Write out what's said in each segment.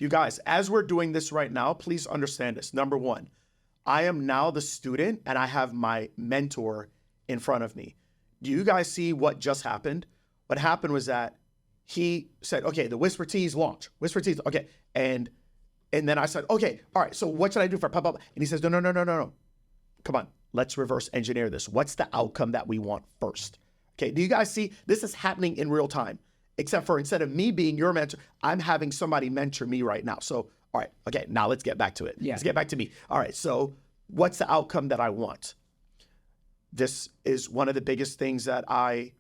You guys, as we're doing this right now, please understand this. Number one, I am now the student and I have my mentor in front of me. Do you guys see what just happened? What happened was that he said, okay, the Whisper Teas launch. Whisper Teas, okay. And then I said, okay, all right, so what should I do for pop up? And he says, no. Come on, let's reverse engineer this. What's the outcome that we want first? Okay, do you guys see? This is happening in real time. Except for instead of me being your mentor, I'm having somebody mentor me right now. So, all right, okay, now let's get back to it. Yeah. Let's get back to me. All right, so what's the outcome that I want? This is one of the biggest things that I,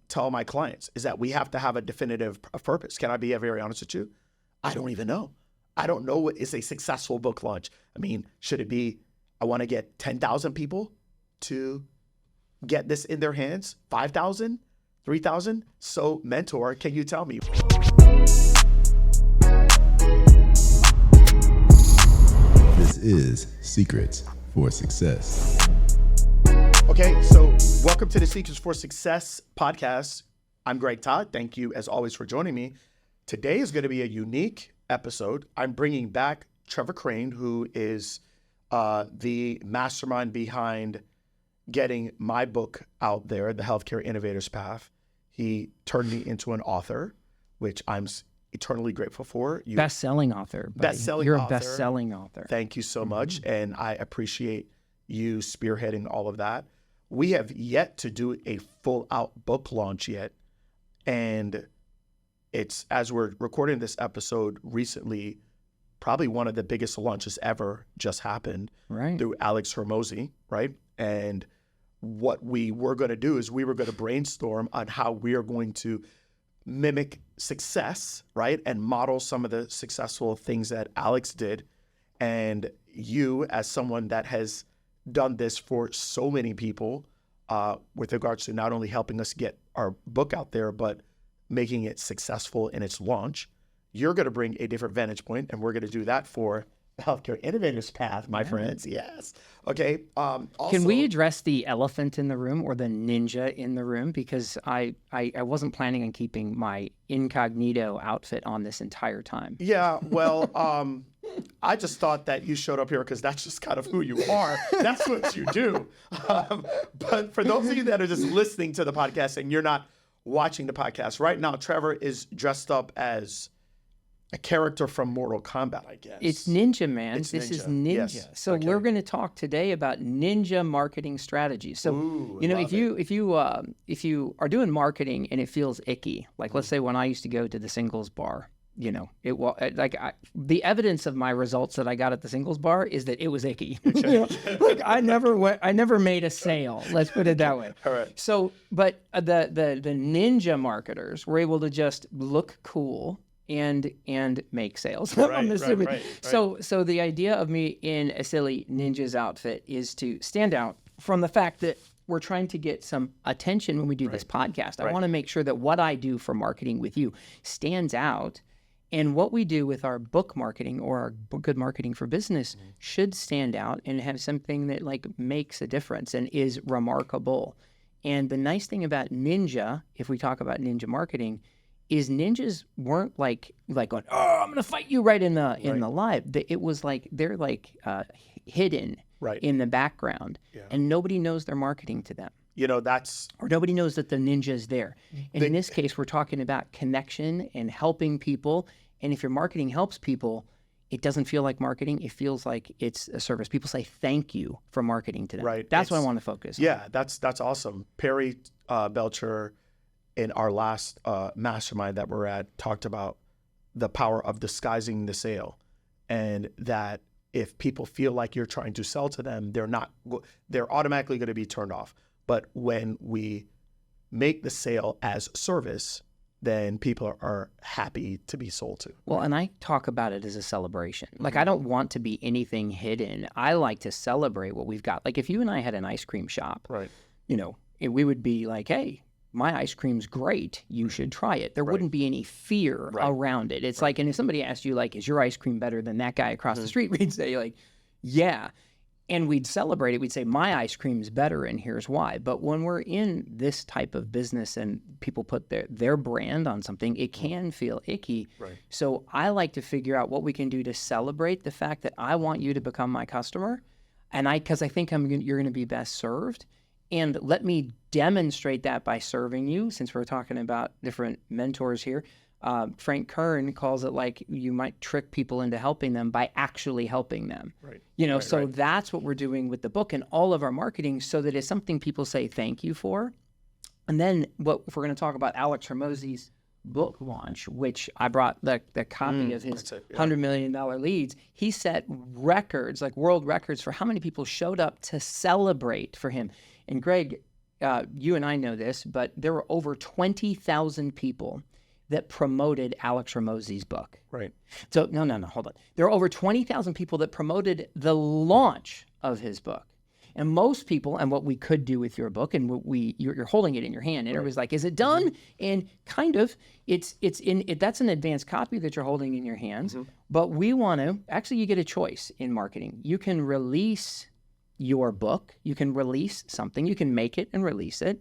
tell my clients is that we have to have a definitive purpose. Can I be very honest with you? I don't even know. I don't know what is a successful book launch. I mean, should it be, I want to get 10,000 people to get this in their hands? 5,000? 3,000? So mentor, can you tell me? This is Secrets for Success. Okay, so welcome to the Secrets for Success podcast. I'm Greg Todd. Thank you as always for joining me. Today is going to be a unique episode. I'm bringing back Trevor Crane, who is the mastermind behind getting my book out there, The Healthcare Innovator's Path. He turned me into an author, which I'm eternally grateful for. Best-selling author. You're a best-selling author. Thank you so much. And I appreciate you spearheading all of that. We have yet to do a full-out book launch yet. And it's, as we're recording this episode recently, probably one of the biggest launches ever just happened through Alex Hormozi, right? And what we were going to do is we were going to brainstorm on how we are going to mimic success, right? And model some of the successful things that Alex did. And you, as someone that has done this for so many people, with regards to not only helping us get our book out there, but making it successful in its launch, you're going to bring a different vantage point, and we're going to do that for the Healthcare Innovator's Path, my friends. Yes. Okay. Also, can we address the elephant in the room or the ninja in the room? Because I wasn't planning on keeping my incognito outfit on this entire time. Yeah. Well, I just thought that you showed up here because that's just kind of who you are. That's what you do. But for those of you that are just listening to the podcast and you're not watching the podcast right now, Trevor is dressed up as a character from Mortal Kombat, I guess. It's ninja, man. This is ninja. Yes. So we're going to talk today about ninja marketing strategies. So if you are doing marketing and it feels icky, like let's say when I used to go to the singles bar, the evidence of my results that I got at the singles bar is that it was icky. I never made a sale. Let's put it that way. All right. So, but the ninja marketers were able to just look cool and make sales. Right. So the idea of me in a silly ninja's outfit is to stand out from the fact that we're trying to get some attention when we do this podcast. I want to make sure that what I do for marketing with you stands out, and what we do with our book marketing or our good marketing for business should stand out and have something that makes a difference and is remarkable. And the nice thing about ninja, if we talk about ninja marketing, is ninjas weren't like going, oh, I'm going to fight you right in the live. It was like they're hidden in the background, and nobody knows they're marketing to them. Or nobody knows that the ninja's there. And in this case, we're talking about connection and helping people. And if your marketing helps people, it doesn't feel like marketing. It feels like it's a service. People say thank you for marketing to them. Right. That's what I want to focus on. Yeah, that's awesome. Perry Belcher, in our last mastermind that we're at, talked about the power of disguising the sale, and that if people feel like you're trying to sell to them, they're automatically going to be turned off. But when we make the sale as service, then people are happy to be sold to. Well, and I talk about it as a celebration. I don't want to be anything hidden. I like to celebrate what we've got. Like if you and I had an ice cream shop, we would be like, hey, my ice cream's great. You should try it. There wouldn't be any fear around it. It's like, and if somebody asked you, is your ice cream better than that guy across the street? We'd say, yeah. and we'd celebrate it. We'd say, my ice cream's better, and here's why. But when we're in this type of business and people put their brand on something, it can feel icky. Right. So I like to figure out what we can do to celebrate the fact that I want you to become my customer, and because I think you're going to be best served. And let me demonstrate that by serving you, since we're talking about different mentors here. Frank Kern calls it like you might trick people into helping them by actually helping them. Right. That's what we're doing with the book and all of our marketing, so that it's something people say thank you for. And then if we're going to talk about Alex Hormozi's book launch, which I brought the copy of his $100 million leads, he set records, like world records, for how many people showed up to celebrate for him. And Greg, you and I know this, but there were over 20,000 people that promoted Alex Hormozi's book. Right. So no, hold on. There are over 20,000 people that promoted the launch of his book. And most people, and what we could do with your book, and you're holding it in your hand, and everybody's like, "Is it done?" And kind of, that's an advanced copy that you're holding in your hands. But we want to actually, you get a choice in marketing. You can release your book. You can release something. You can make it and release it.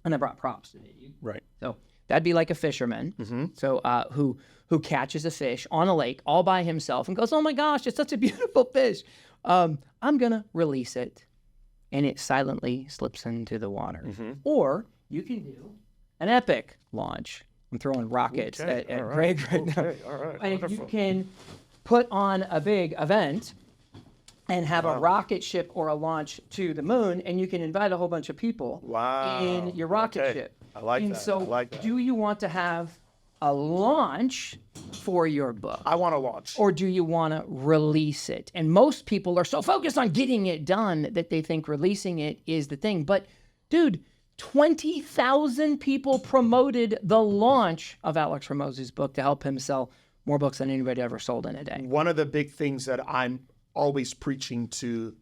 And I brought props today. Right. So that'd be like a fisherman, so who catches a fish on a lake all by himself and goes, "Oh my gosh, it's such a beautiful fish. I'm gonna release it," and it silently slips into the water. Or you can do an epic launch. I'm throwing rockets at Greg right now. All right. And Wonderful. you can put on a big event and have a rocket ship or a launch to the moon, and you can invite a whole bunch of people in your rocket ship. I like and that. so I like that. do you want to have a launch for your book? I want to launch. Or do you want to release it? And most people are so focused on getting it done that they think releasing it is the thing. But dude, 20,000 people promoted the launch of Alex Hormozi's book to help him sell more books than anybody ever sold in a day. One of the big things that I'm always preaching to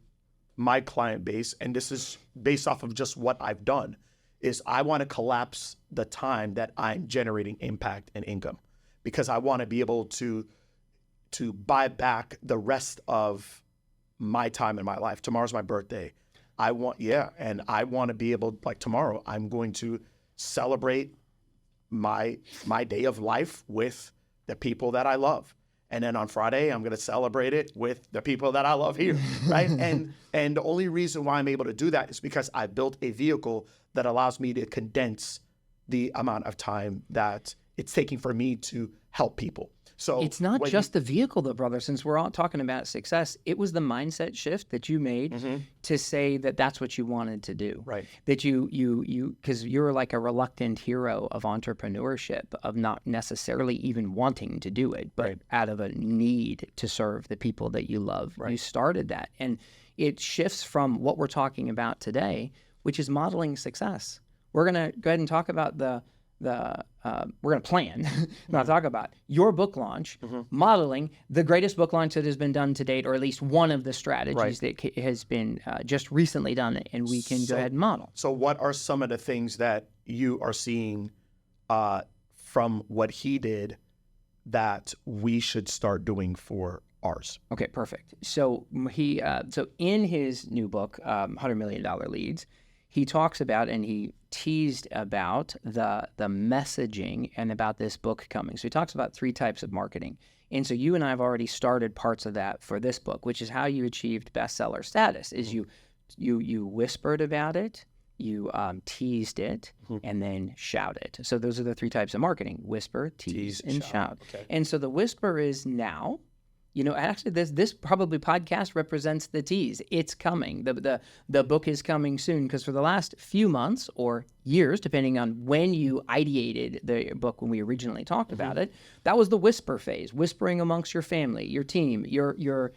my client base, and this is based off of just what I've done, is I want to collapse the time that I'm generating impact and income, because I want to be able to buy back the rest of my time in my life. Tomorrow's my birthday. And I want to be able, like tomorrow, I'm going to celebrate my day of life with the people that I love. And then on Friday, I'm going to celebrate it with the people that I love here, right? And the only reason why I'm able to do that is because I built a vehicle that allows me to condense the amount of time that it's taking for me to help people. So it's not just the vehicle, though, brother. Since we're all talking about success, it was the mindset shift that you made to say that that's what you wanted to do. Right. That you because you're like a reluctant hero of entrepreneurship, of not necessarily even wanting to do it, but out of a need to serve the people that you love. Right. You started that, and it shifts from what we're talking about today, which is modeling success. We're gonna go ahead and talk about we're going to plan, not talk about your book launch, modeling the greatest book launch that has been done to date, or at least one of the strategies that has been just recently done, and we can go ahead and model. So what are some of the things that you are seeing from what he did that we should start doing for ours? Okay, perfect. So so in his new book, $100 Million Leads, he talks about, and he teased about the messaging and about this book coming. So he talks about 3 types of marketing. And so you and I have already started parts of that for this book, which is how you achieved bestseller status, is you whispered about it, you teased it, and then shout it. So those are the 3 types of marketing: whisper, tease and shout. Okay. And so the whisper is now. Actually, this probably podcast represents the tease. It's coming. The book is coming soon, because for the last few months or years, depending on when you ideated the book, when we originally talked about it, that was the whisper phase, whispering amongst your family, your team, your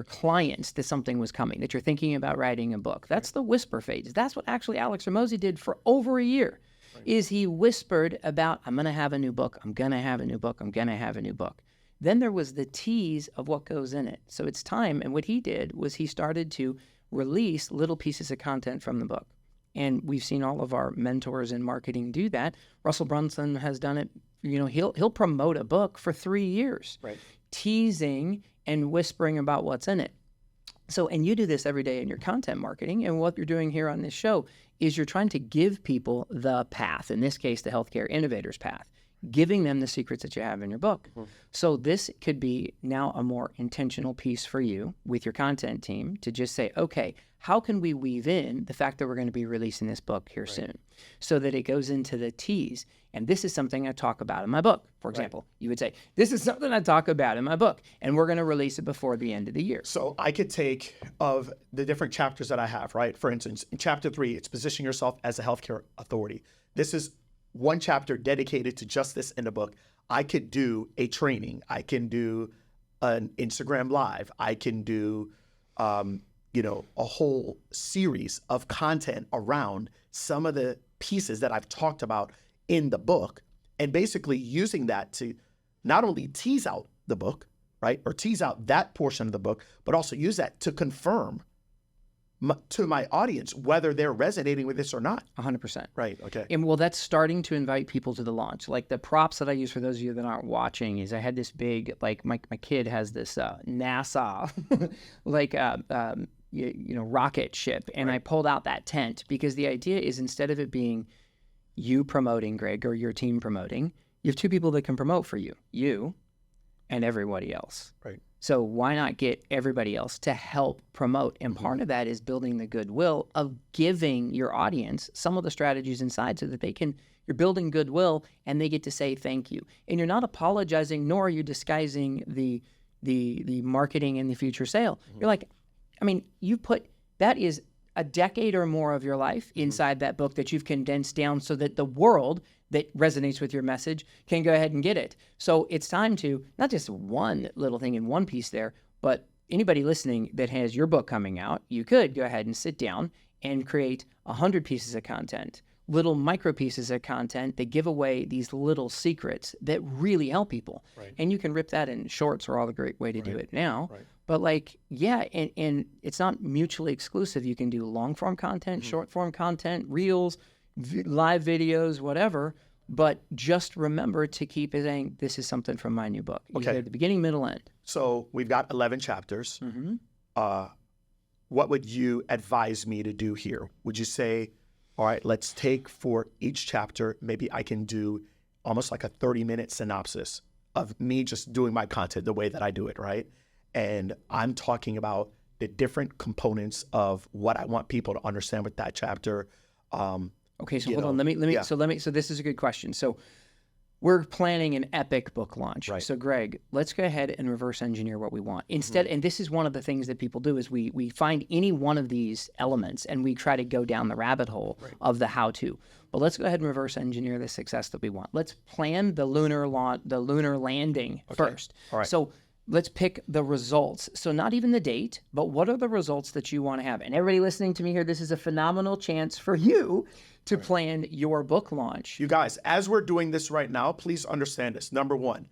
clients that something was coming, that you're thinking about writing a book. That's the whisper phase. That's what actually Alex Hormozi did for over a year. Is he whispered about, I'm going to have a new book, I'm going to have a new book, I'm going to have a new book. Then there was the tease of what goes in it. So it's time. And what he did was he started to release little pieces of content from the book. And we've seen all of our mentors in marketing do that. Russell Brunson has done it. He'll promote a book for 3 years, teasing and whispering about what's in it. So, and you do this every day in your content marketing. And what you're doing here on this show is you're trying to give people the path, in this case, the healthcare innovators path, giving them the secrets that you have in your book. So this could be now a more intentional piece for you with your content team to just say, okay, how can we weave in the fact that we're going to be releasing this book here soon so that it goes into the T's? And this is something I talk about in my book. For example, you would say, this is something I talk about in my book, and we're going to release it before the end of the year. So I could take of the different chapters that I have, right? For instance, in chapter 3, it's position yourself as a healthcare authority. This is one chapter dedicated to just this in the book. I could do a training. I can do an Instagram live. I can do, a whole series of content around some of the pieces that I've talked about in the book, and basically using that to not only tease out the book, right, or tease out that portion of the book, but also use that to confirm to my audience whether they're resonating with this or not. 100%. Right, okay. And well, that's starting to invite people to the launch. Like the props that I use for those of you that aren't watching is I had this big, like my kid has this NASA, like, rocket ship. And I pulled out that tent because the idea is instead of it being you promoting, Greg, or your team promoting, you have two people that can promote for you and everybody else. Right. So why not get everybody else to help promote? And part of that is building the goodwill of giving your audience some of the strategies inside so that you're building goodwill and they get to say thank you. And you're not apologizing, nor are you disguising the marketing and the future sale. You're like, that is a decade or more of your life inside that book that you've condensed down so that the world that resonates with your message can go ahead and get it. So it's time to, not just one little thing in one piece there, but anybody listening that has your book coming out, you could go ahead and sit down and create 100 pieces of content, little micro pieces of content that give away these little secrets that really help people. Right. And you can rip that in shorts or all the great way to do it now. Right. But and it's not mutually exclusive. You can do long form content, short form content, reels, live videos, whatever. But just remember to keep saying, this is something from my new book. Okay. Either the beginning, middle, end. So we've got 11 chapters. What would you advise me to do here? Would you say, all right, let's take for each chapter, maybe I can do almost like a 30-minute synopsis of me just doing my content the way that I do it, right? And I'm talking about the different components of what I want people to understand with that chapter. Okay, so hold on. Let me. So this is a good question. So we're planning an epic book launch. Right. So Greg, let's go ahead and reverse engineer what we want. Instead, and this is one of the things that people do is we find any one of these elements and we try to go down the rabbit hole of the how-to. But let's go ahead and reverse engineer the success that we want. Let's plan the lunar landing first. All right. So let's pick the results. So not even the date, but what are the results that you want to have? And everybody listening to me here, this is a phenomenal chance for you to plan your book launch. You guys, as we're doing this right now, please understand this. Number one,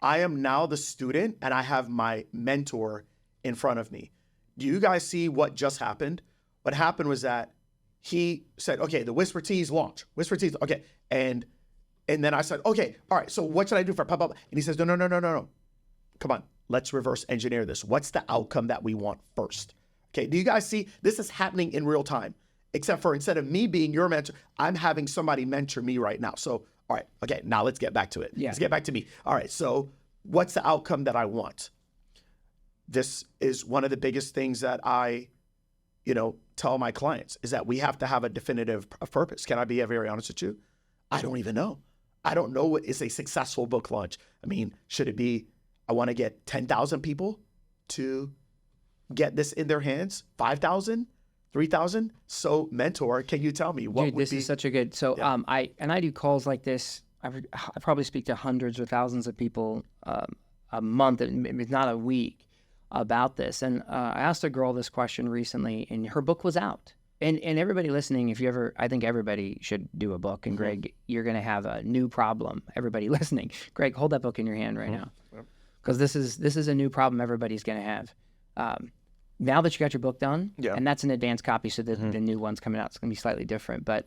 I am now the student and I have my mentor in front of me. Do you guys see what just happened? What happened was that he said, okay, the Whisper Teas launch. Whisper Teas, okay. And then I said, okay, all right, so what should I do for pop up? And he says, no. Come on, let's reverse engineer this. What's the outcome that we want first? Okay, do you guys see? This is happening in real time, except for instead of me being your mentor, I'm having somebody mentor me right now. So, all right, okay, now let's get back to it. Yeah. Let's get back to me. All right, so what's the outcome that I want? This is one of the biggest things that I, tell my clients is that we have to have a definitive purpose. Can I be very honest with you? I don't even know. I don't know what is a successful book launch. I mean, should it be, I want to get 10,000 people to get this in their hands, 5,000, 3,000. So mentor, can you tell me what Dude, would this be? is such a good, so Yeah. I do calls like this. I probably speak to hundreds or thousands of people a month, if not a week, about this. And I asked a girl this question recently and her book was out. And everybody listening, I think everybody should do a book. And Greg, you're going to have a new problem. Everybody listening, Greg, hold that book in your hand right now. Because this is a new problem everybody's going to have. Now that you got your book done, and that's an advanced copy, so the new one's coming out, it's going to be slightly different. But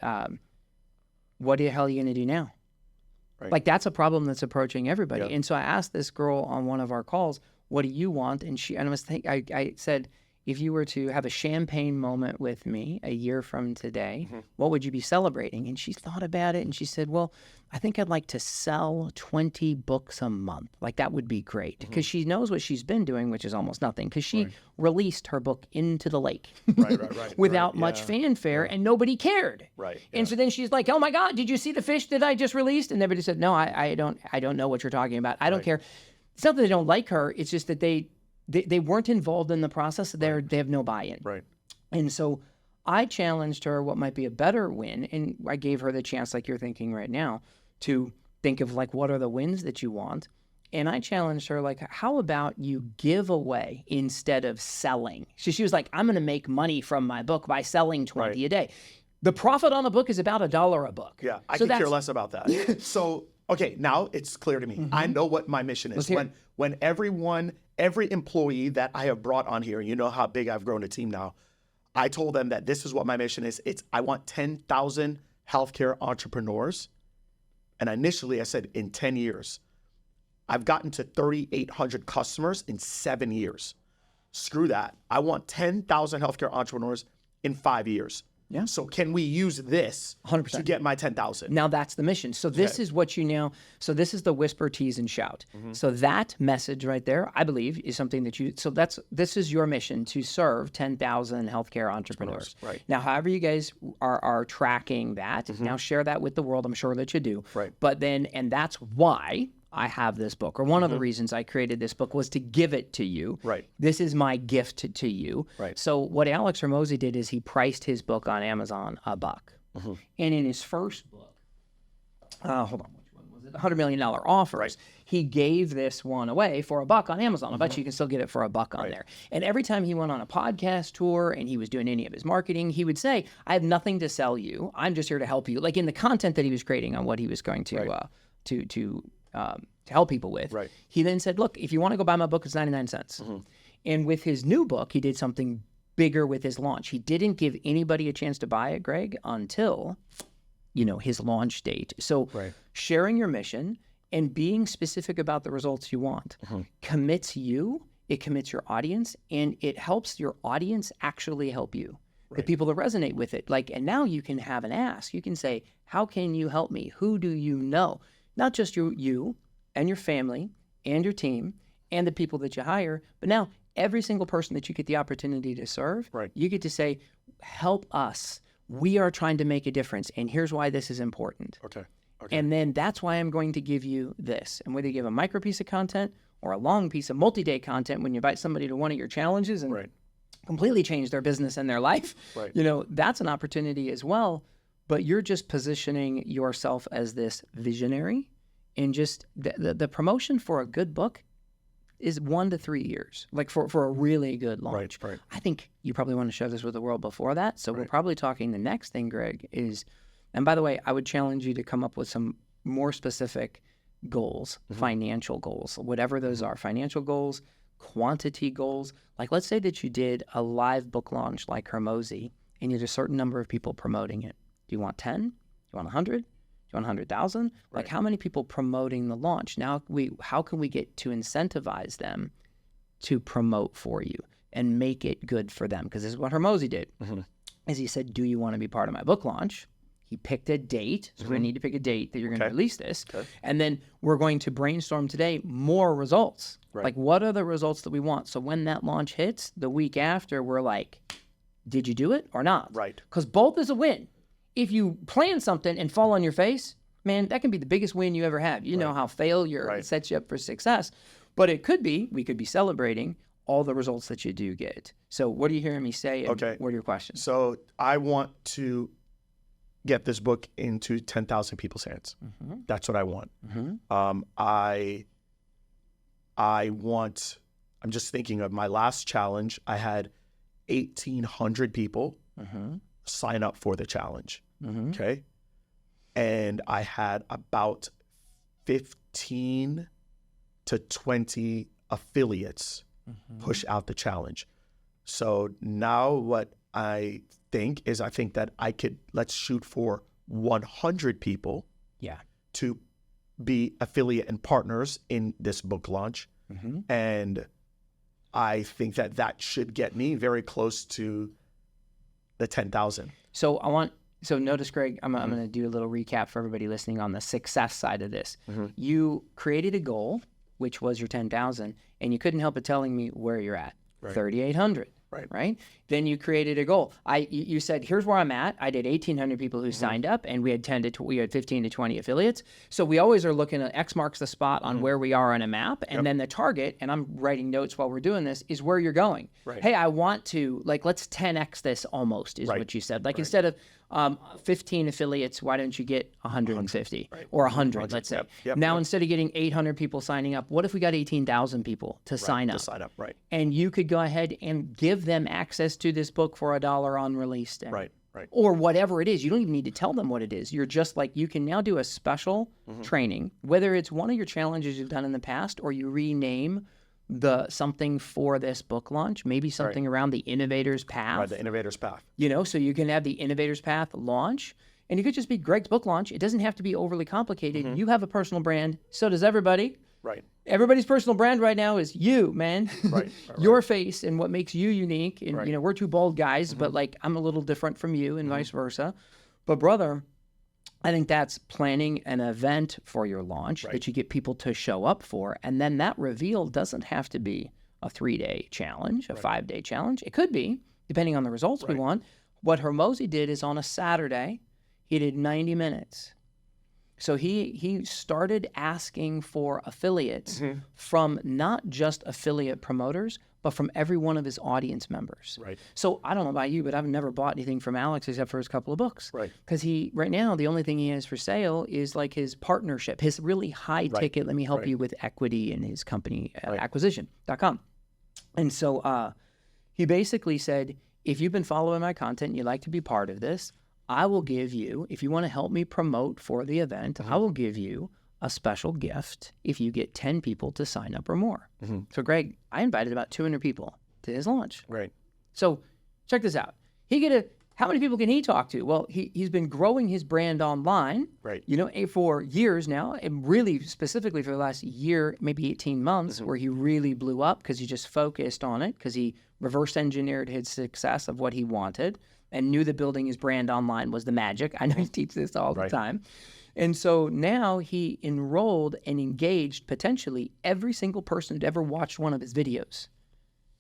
what the hell are you going to do now? Right. Like that's a problem that's approaching everybody. Yeah. And so I asked this girl on one of our calls, "What do you want?" And I said, if you were to have a champagne moment with me a year from today, what would you be celebrating? And she thought about it and she said, well, I think I'd like to sell 20 books a month. Like that would be great because she knows what she's been doing, which is almost nothing because she released her book into the lake without much fanfare and nobody cared. And so then she's like, oh my God, did you see the fish that I just released? And everybody said, no, I don't know what you're talking about. I don't care. It's not that they don't like her. It's just that they weren't involved in the process. They have no buy-in. And so I challenged her what might be a better win. And I gave her the chance, like you're thinking right now, to think of like, what are the wins that you want? And I challenged her, like, how about you give away instead of selling? So she was like, I'm going to make money from my book by selling 20 a day. The profit on a book is about $1 a book. Yeah, I could care less about that. So, okay, now it's clear to me. I know what my mission is. When every employee that I have brought on here, you know how big I've grown a team now, I told them that this is what my mission is. I want 10,000 healthcare entrepreneurs. And initially I said in 10 years, I've gotten to 3,800 customers in 7 years. Screw that. I want 10,000 healthcare entrepreneurs in 5 years. Yeah. So can we use this 100%. To get my 10,000? Now that's the mission. So this is what so this is the whisper, tease, and shout. So that message right there, I believe, is something that this is your mission to serve 10,000 healthcare entrepreneurs. Now, however you guys are tracking that, now share that with the world. I'm sure that you do. But then, and that's why I have this book, or one of the reasons I created this book was to give it to you. This is my gift to you. So what Alex Hormozi did is he priced his book on Amazon $1. And in his first book, hold on, which one was it? $100 million offers. He gave this one away for $1 on Amazon. I bet you can still get it for $1 on there. And every time he went on a podcast tour and he was doing any of his marketing, he would say, I have nothing to sell you. I'm just here to help you. Like in the content that he was creating on what he was going to help people with. He then said, look, if you want to go buy my book, it's 99 cents. And with his new book, he did something bigger with his launch. He didn't give anybody a chance to buy it, Greg, until, his launch date. So sharing your mission and being specific about the results you want commits you, it commits your audience, and it helps your audience actually help you. The people that resonate with it. And now you can have an ask. You can say, how can you help me? Who do you know? Not just you and your family and your team and the people that you hire, but now every single person that you get the opportunity to serve, you get to say, help us. We are trying to make a difference, and here's why this is important. And then that's why I'm going to give you this. And whether you give a micro piece of content or a long piece of multi-day content when you invite somebody to one of your challenges and completely change their business and their life, that's an opportunity as well. But you're just positioning yourself as this visionary, and just the promotion for a good book is 1 to 3 years, like for a really good launch. I think you probably want to share this with the world before that. So we're probably talking the next thing, Greg, is, and by the way, I would challenge you to come up with some more specific goals, financial goals, whatever those are, financial goals, quantity goals. Like let's say that you did a live book launch like Hormozi, and you had a certain number of people promoting it. Do you want 10? Do you want 100? Do you want 100,000? Like how many people promoting the launch? Now, how can we get to incentivize them to promote for you and make it good for them? Because this is what Hormozi did. Is he said, do you want to be part of my book launch? He picked a date. So we need to pick a date that you're going to release this. And then we're going to brainstorm today more results. Like what are the results that we want? So when that launch hits, the week after, we're like, did you do it or not? Because both is a win. If you plan something and fall on your face, man, that can be the biggest win you ever have. You know how failure sets you up for success. But we could be celebrating all the results that you do get. So what are you hearing me say? And what are your questions? So I want to get this book into 10,000 people's hands. That's what I want. I'm just thinking of my last challenge. I had 1,800 people sign up for the challenge. Okay. And I had about 15 to 20 affiliates push out the challenge. So now what I think that let's shoot for 100 people to be affiliate and partners in this book launch. And I think that should get me very close to the 10,000. So notice, Greg, I'm going to do a little recap for everybody listening on the success side of this. You created a goal, which was your 10,000, and you couldn't help but telling me where you're at, 3,800. Right. Then you created a goal. You said, here's where I'm at. I did 1,800 people who signed up, and we had 15 to 20 affiliates. So we always are looking at X marks the spot on where we are on a map, and then the target. And I'm writing notes while we're doing this is where you're going. Hey, I want to let's 10x this almost is what you said. Instead of 15 affiliates, why don't you get 150 or 100? Let's say. Now instead of getting 800 people signing up, what if we got 18,000 people to sign up? And you could go ahead and give them access to this book for $1 on release day. Or whatever it is. You don't even need to tell them what it is. You're just you can now do a special training, whether it's one of your challenges you've done in the past or you rename something for this book launch, maybe something around the Innovator's Path. The Innovator's Path. So you can have the Innovator's Path launch, and it could just be Greg's book launch. It doesn't have to be overly complicated. You have a personal brand. So does everybody. Everybody's personal brand right now is you, man. Your face and what makes you unique. And, we're two bald guys, but I'm a little different from you and vice versa. But brother, I think that's planning an event for your launch that you get people to show up for. And then that reveal doesn't have to be a 3-day challenge, a 5-day challenge. It could be, depending on the results we want. What Hormozi did is on a Saturday, he did 90 minutes. So he started asking for affiliates from not just affiliate promoters, but from every one of his audience members. So I don't know about you, but I've never bought anything from Alex except for his couple of books. Because right now, the only thing he has for sale is his partnership, his really high ticket, let me help you with equity in his company, acquisition.com. And so he basically said, if you've been following my content and you'd like to be part of this, I will give you, if you want to help me promote for the event, I will give you a special gift if you get 10 people to sign up or more. So Greg, I invited about 200 people to his launch. So check this out. How many people can he talk to? Well, he's been growing his brand online, for years now, and really specifically for the last year, maybe 18 months, where he really blew up because he just focused on it, because he reverse engineered his success of what he wanted and knew that building his brand online was the magic. I know he teaches this all the time. And so now he enrolled and engaged potentially every single person who'd ever watched one of his videos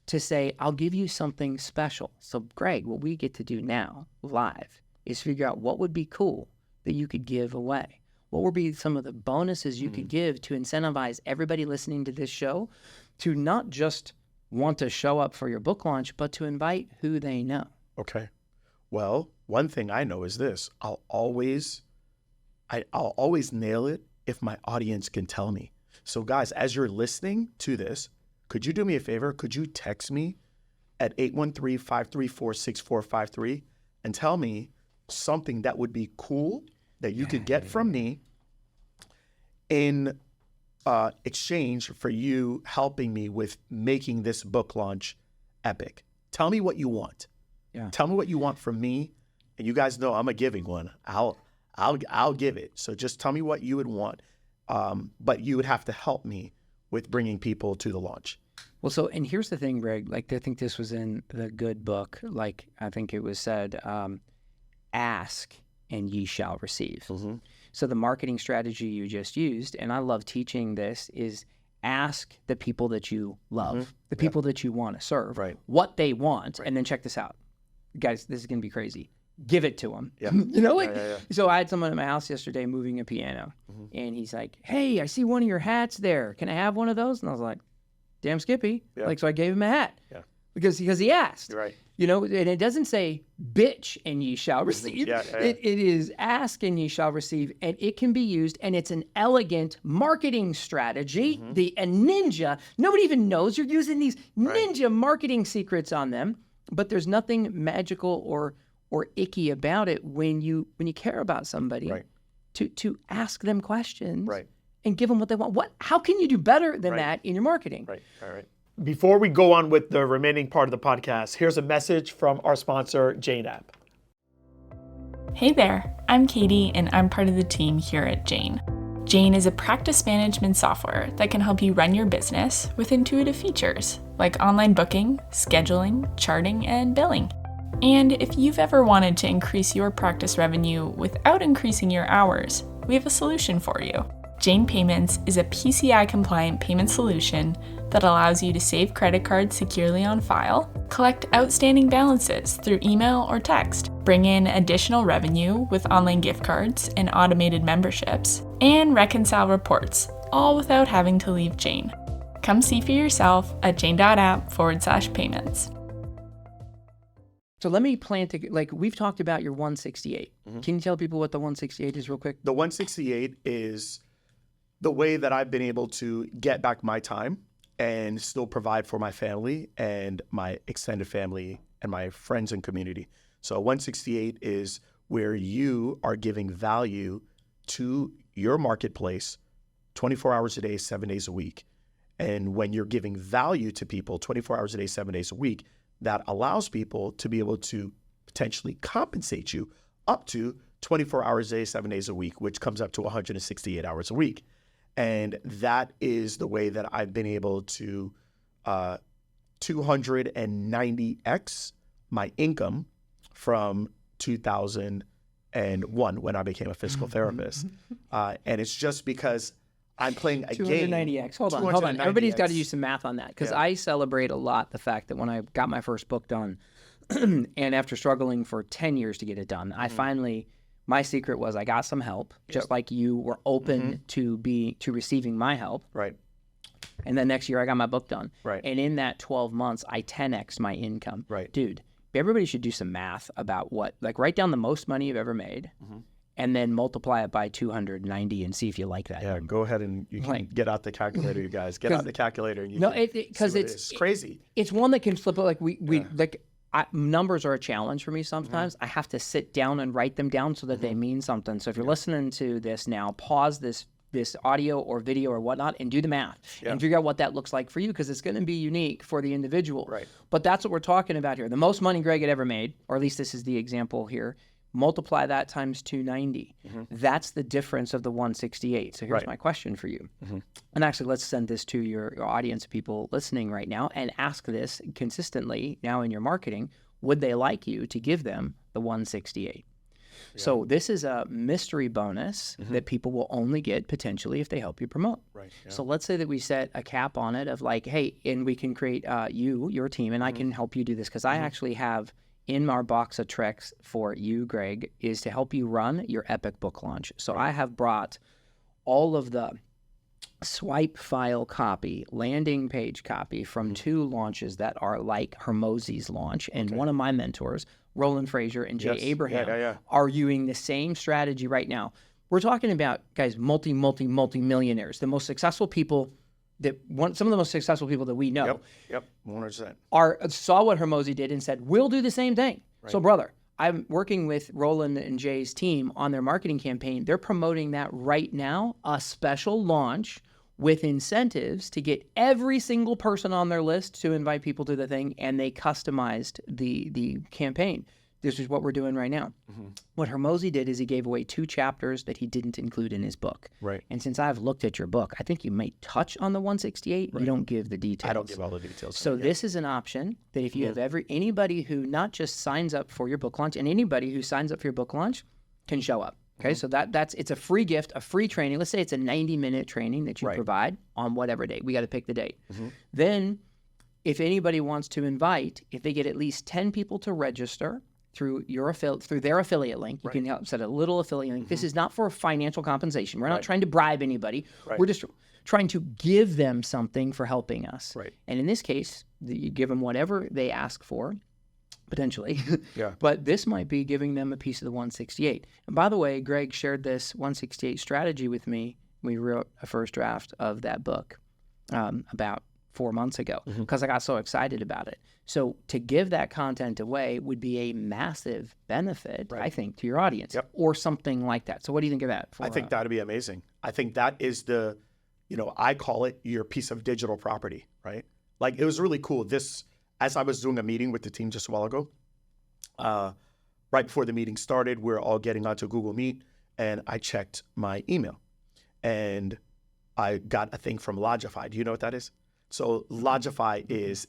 to say, I'll give you something special. So Greg, what we get to do now live is figure out what would be cool that you could give away. What would be some of the bonuses you could give to incentivize everybody listening to this show to not just want to show up for your book launch, but to invite who they know. Okay. Well, one thing I know is this. I'll always nail it if my audience can tell me. So guys, as you're listening to this, could you do me a favor? Could you text me at 813-534-6453 and tell me something that would be cool that you could get from me in exchange for you helping me with making this book launch epic? Tell me what you want. Tell me what you want from me. And you guys know I'm a giving one. I'll give it. So just tell me what you would want. But you would have to help me with bringing people to the launch. Well, and here's the thing, Greg, I think this was in the good book. I think it was said, ask and ye shall receive. So the marketing strategy you just used, and I love teaching this, is ask the people that you love, the people that you want to serve, what they want. And then check this out. Guys, this is going to be crazy. Give it to them. So I had someone at my house yesterday moving a piano, and he's like, hey, I see one of your hats there. Can I have one of those? And I was like, damn Skippy. So I gave him a hat because he asked. And it doesn't say bitch and ye shall receive. It is ask and ye shall receive, and it can be used, and it's an elegant marketing strategy. A ninja. Nobody even knows you're using these ninja marketing secrets on them. But there's nothing magical or icky about it when you care about somebody to ask them questions and give them what they want. How can you do better than that in your marketing? Before we go on with the remaining part of the podcast, here's a message from our sponsor, Jane App. Hey there, I'm Katie and I'm part of the team here at Jane. Jane is a practice management software that can help you run your business with intuitive features like online booking, scheduling, charting, and billing. And if you've ever wanted to increase your practice revenue without increasing your hours, we have a solution for you. Jane Payments is a PCI-compliant payment solution that allows you to save credit cards securely on file, collect outstanding balances through email or text, bring in additional revenue with online gift cards and automated memberships, and reconcile reports, all without having to leave Jane. Come see for yourself at jane.app/payments. So let me plant, like we've talked about your 168. Can you tell people what the 168 is real quick? The 168 is the way that I've been able to get back my time and still provide for my family and my extended family and my friends and community. So 168 is where you are giving value to your marketplace 24 hours a day, 7 days a week. And when you're giving value to people 24 hours a day, 7 days a week, that allows people to be able to potentially compensate you up to 24 hours a day, 7 days a week, which comes up to 168 hours a week. And that is the way that I've been able to 290x my income from 2001 when I became a physical therapist. And it's just because I'm playing a game. 290x. Hold on. Everybody's got to do some math on that because I celebrate a lot the fact that when I got my first book done, and after struggling for 10 years to get it done, I finally, my secret was I got some help, just like you were open to receiving my help. Right. And then next year I got my book done. Right. And in that 12 months, I 10x'd my income. Right. Dude, everybody should do some math about write down the most money you've ever made. And then multiply it by 290 and see if you like that. Yeah, go ahead and you can get out the calculator, you guys. Get out the calculator. And because it's crazy. It's one that can slip. Numbers are a challenge for me sometimes. I have to sit down and write them down so that they mean something. So if you're listening to this now, pause this audio or video or whatnot and do the math and figure out what that looks like for you because it's going to be unique for the individual. Right. But that's what we're talking about here. The most money Greg had ever made, or at least this is the example here. Multiply that times 290. That's the difference of the 168. So here's my question for you. And actually, let's send this to your audience of people listening right now and ask this consistently now in your marketing. Would they like you to give them the 168? So this is a mystery bonus that people will only get potentially if they help you promote. Right. Yeah. So let's say that we set a cap on it of like, hey, and we can create your team, and I can help you do this because I actually have in our box of tricks for you, Greg, is to help you run your epic book launch. So I have brought all of the swipe file copy, landing page copy from two launches that are like Hermosi's launch. And one of my mentors, Roland Frazier and Jay Abraham, are using the same strategy right now. We're talking about, guys, multi-millionaires, the most successful people some of the most successful people that we know. Yep, 100%. Saw what Hermosi did and said, we'll do the same thing. Right. So, brother, I'm working with Roland and Jay's team on their marketing campaign. They're promoting that right now, a special launch with incentives to get every single person on their list to invite people to the thing, and they customized the campaign. This is what we're doing right now. What Hermosi did is he gave away 2 chapters that he didn't include in his book. Right. And since I've looked at your book, I think you may touch on the 168. Right. You don't give the details. I don't give all the details. So this is an option that if you have anybody who not just signs up for your book launch, and anybody who signs up for your book launch can show up. Okay, so it's a free gift, a free training. Let's say it's a 90-minute training that you provide on whatever date. We got to pick the date. Then if anybody wants to invite, if they get at least 10 people to register through their affiliate link, you can help set a little affiliate link. This is not for financial compensation. We're not trying to bribe anybody. We're just trying to give them something for helping us. And in this case, you give them whatever they ask for, potentially. But this might be giving them a piece of the 168. And by the way, Greg shared this 168 strategy with me. We wrote a first draft of that book about 4 months ago because I got so excited about it. So to give that content away would be a massive benefit, I think, to your audience or something like that. So what do you think of that? I think that'd be amazing. I think that is I call it your piece of digital property, right? Like it was really cool. As I was doing a meeting with the team just a while ago, right before the meeting started, we're all getting onto Google Meet and I checked my email. and I got a thing from Lodgify. Do you know what that is? So Lodgify is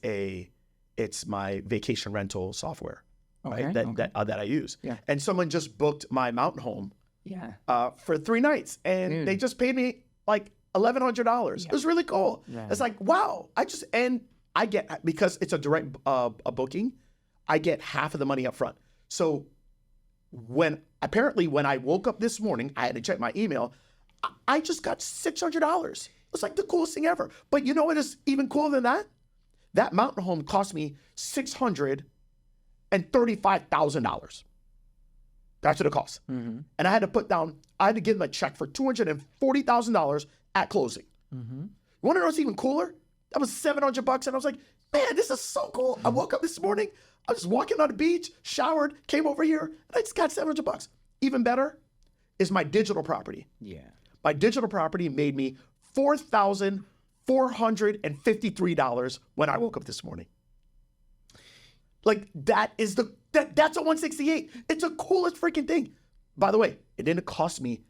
it's my vacation rental software, right? That I use. Yeah. And someone just booked my mountain home Yeah. for 3 nights, and Dude. they just paid me like $1,100. It was really cool. Yeah. It's like, wow. I get, because it's a direct a booking, I get half of the money up front. So when I woke up this morning, I had to check my email. I just got $600. It's like the coolest thing ever. But you know what is even cooler than that? That mountain home cost me $635,000. That's what it cost. Mm-hmm. And I had to give them a check for $240,000 at closing. Mm-hmm. You want to know what's even cooler? That was $700, and I was like, man, this is so cool. I woke up this morning, I was walking on the beach, showered, came over here, and I just got $700. Even better is my digital property. Yeah. My digital property made me $4,453 when I woke up this morning. Like, that's a 168. It's the coolest freaking thing. By the way, it didn't cost me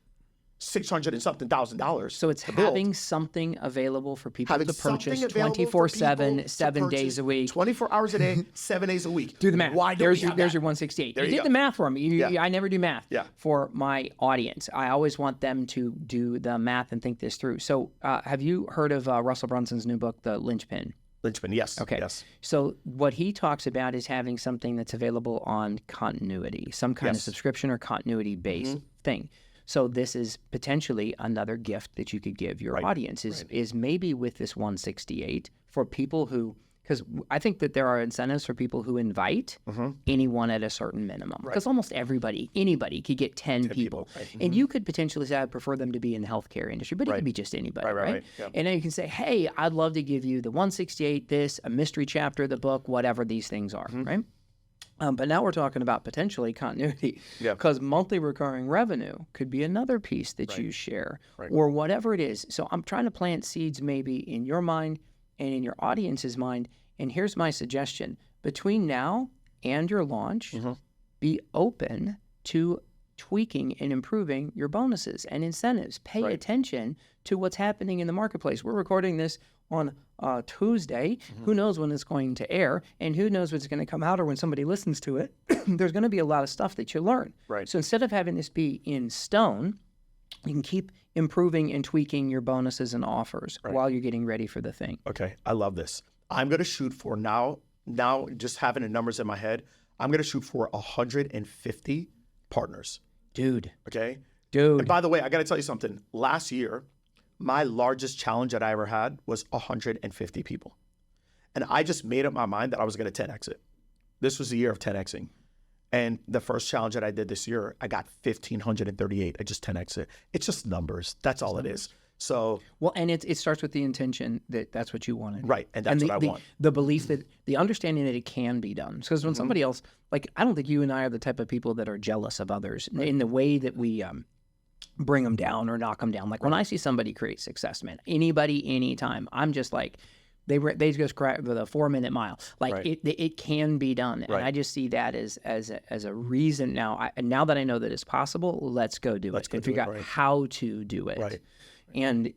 $600 and something thousand. So it's to build. having something available for people Having to purchase something available for 24/7, people to 7 days purchase a week. 24 hours a day, 7 days a week. Do the math. Why don't there's we your have there's that? your 168. There You you did go. the math for me. Yeah. I never do math Yeah. for my audience. I always want them to do the math and think this through. So have you heard of Russell Brunson's new book, The Linchpin? Lynchman, yes. Okay. Yes. So what he talks about is having something that's available on continuity, some kind of Yes. subscription or continuity-based thing. So this is potentially another gift that you could give your audience is maybe with this 168 for people who, because I think that there are incentives for people who invite anyone at a certain minimum. Because almost anybody could get 10 people. right. And you could potentially say, I'd prefer them to be in the healthcare industry, but it could be just anybody, right? Yeah. And then you can say, hey, I'd love to give you the 168, this, a mystery chapter of the book, whatever these things are, right? But now we're talking about potentially continuity, because monthly recurring revenue could be another piece that you share, or whatever it is. So I'm trying to plant seeds maybe in your mind and in your audience's mind. And here's my suggestion. Between now and your launch, be open to tweaking and improving your bonuses and incentives. Pay attention to what's happening in the marketplace. We're recording this on Tuesday. Who knows when it's going to air, and who knows what's going to come out, or when somebody listens to it. There's going to be a lot of stuff that you learn. Right. So instead of having this be in stone, you can keep improving and tweaking your bonuses and offers while you're getting ready for the thing. Okay. I love this. I'm going to shoot for now, just having the numbers in my head, I'm going to shoot for 150 partners. Dude. Okay. Dude. And by the way, I got to tell you something. Last year, my largest challenge that I ever had was 150 people. And I just made up my mind that I was going to 10X it. This was the year of 10Xing. And the first challenge that I did this year, I got 1,538. I just 10X it. It's just numbers. That's all it is. So, well, and it starts with the intention that that's what you wanted. right. And that's what I want. The belief that, the understanding that it can be done. Because when somebody else, like, I don't think you and I are the type of people that are jealous of others in the way that we bring them down or knock them down. Like when I see somebody create success, man, anybody, anytime, I'm just like, they just crack with a 4-minute mile. Like it can be done. And I just see that as a reason now. Now that I know that it's possible, let's go do it and figure out how to do it. Right. And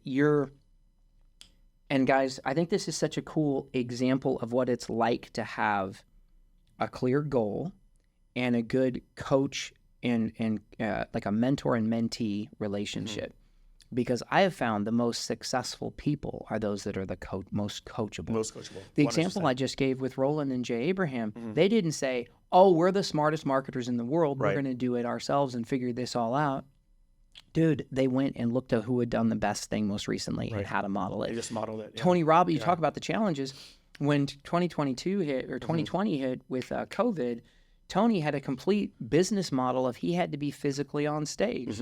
guys, I think this is such a cool example of what it's like to have a clear goal and a good coach and like a mentor and mentee relationship. Because I have found the most successful people are those that are the most coachable. Most coachable. The example I just gave with Roland and Jay Abraham, they didn't say, oh, we're the smartest marketers in the world. We're going to do it ourselves and figure this all out. Dude, they went and looked at who had done the best thing most recently and how to model it. They just modeled it. Yeah. Tony Robbins, you talk about the challenges. When 2022 hit or 2020 hit with COVID, Tony had a complete business model of he had to be physically on stage.